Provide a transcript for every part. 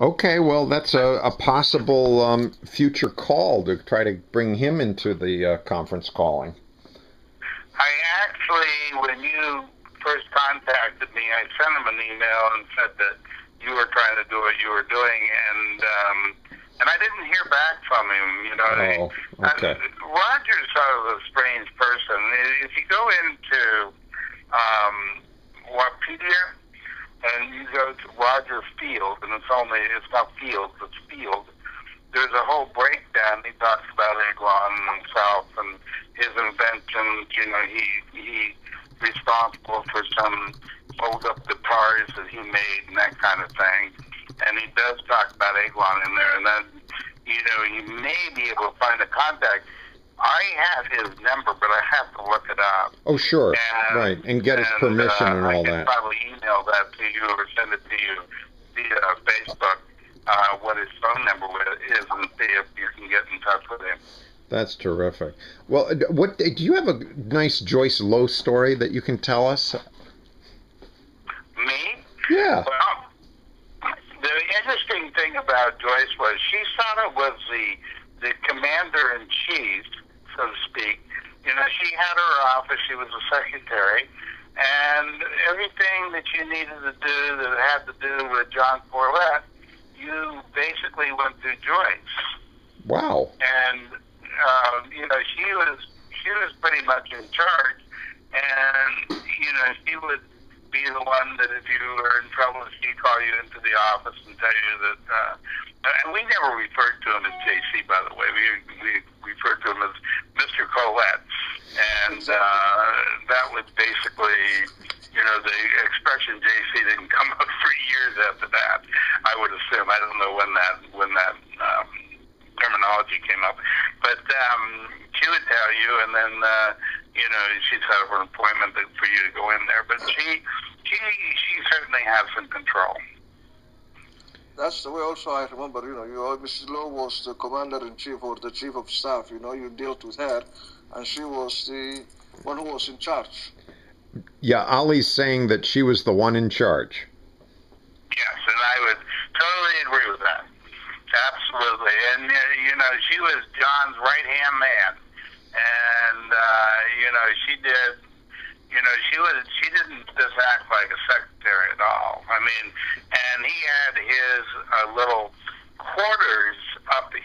Okay, well, that's a possible future call to try to bring him into the conference calling. I actually, when you first contacted me, I sent him an email and said that you were trying to do what you were doing, and I didn't hear back from him. You know, Oh, okay. Roger's sort of a strange person. If you go into Wikipedia and you go to Roger Field, and it's not Fields, it's Field. There's a whole breakdown. He talks about Eglon himself and his inventions. You know, he responsible for some hold up guitars that he made and that kind of thing. And he does talk about Eglon in there. And then, you know, you may be able to find a contact. I have his number, but I have to look it up. Oh, sure. Right. And get his permission and all that. I can probably email that to you or send it to you via Facebook, what his phone number is, and see if you can get in touch with him. That's terrific. Well, what do you have a nice Joyce Lowe story that you can tell us? Me? Yeah. Well, the interesting thing about Joyce was she sort of was the commander-in-chief, so to speak. You know, she had her office, she was a secretary, and everything that you needed to do that had to do with John Corlette, you basically went through Joyce. Wow. And, you know, she was pretty much in charge, and, you know, she would be the one that if you were in trouble, she'd call you into the office and tell you that, and we never referred to him as JC, by the way. We referred to him as Mr. Corlette. And that was basically, you know, the expression JC didn't come up for years after that, I would assume. I don't know when that terminology came up. But she would tell you, and then, you know, she'd set up an appointment for you to go in there. But she certainly has some control. That's the way also I remember, you know, Mrs. Lowe was the commander-in-chief or the chief of staff, you know, you dealt with her, and she was the one who was in charge. Yeah, Ali's saying that she was the one in charge. Yes, and I would totally agree with that. Absolutely. And, you know, she was John's right-hand man. And, you know, she did, you know, she didn't just act like a secretary at all. I mean, and he had his little quarters up in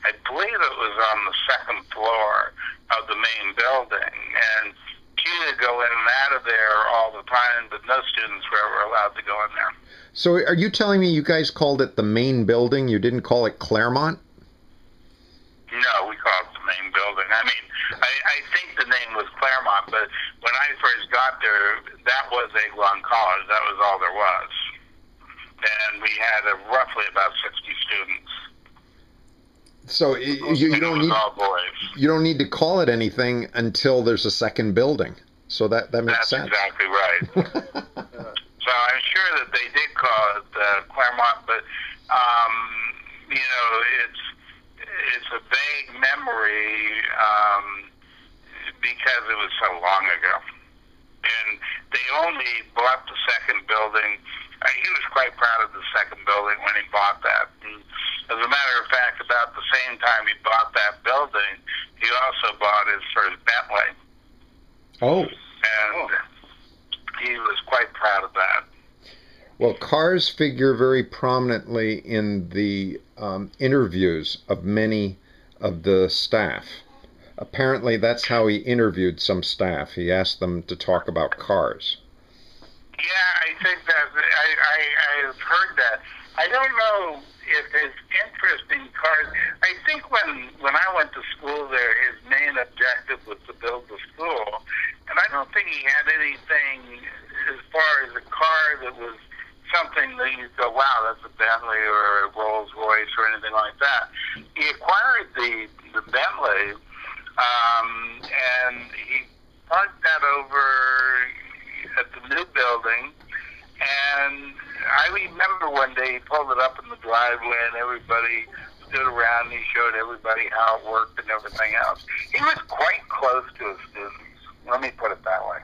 I believe it was on the second floor of the main building. And she would go in and out of there all the time, but no students were ever allowed to go in there. So are you telling me you guys called it the main building? You didn't call it Claremont? No, we called it the main building. I mean, I think the name was Claremont, but when I first got there, that was Eglon College. That was all there was. And we had roughly about 60 students. So you don't need to call it anything until there's a second building. So that makes sense. That's exactly right. So I'm sure that they did call it Claremont, but you know, it's a vague memory because it was so long ago. And they only bought the second building. He was quite proud of the second building when he bought that. And as a matter of fact, about the same time he bought that building, he also bought his first Bentley. Oh. And he was quite proud of that. Well, cars figure very prominently in the interviews of many of the staff. Apparently, that's how he interviewed some staff. He asked them to talk about cars. Yeah, I think that I've heard that. I don't know if his interest in cars. I think when I went to school there, his main objective was to build the school, and I don't think he had anything as far as a car that was something that you go, wow, that's a Bentley or a Rolls Royce or anything like that. He acquired the Bentley, and he parked that over at the new building, and I remember one day he pulled it up in the driveway and everybody stood around and he showed everybody how it worked and everything else. He was quite close to his students, let me put it that way.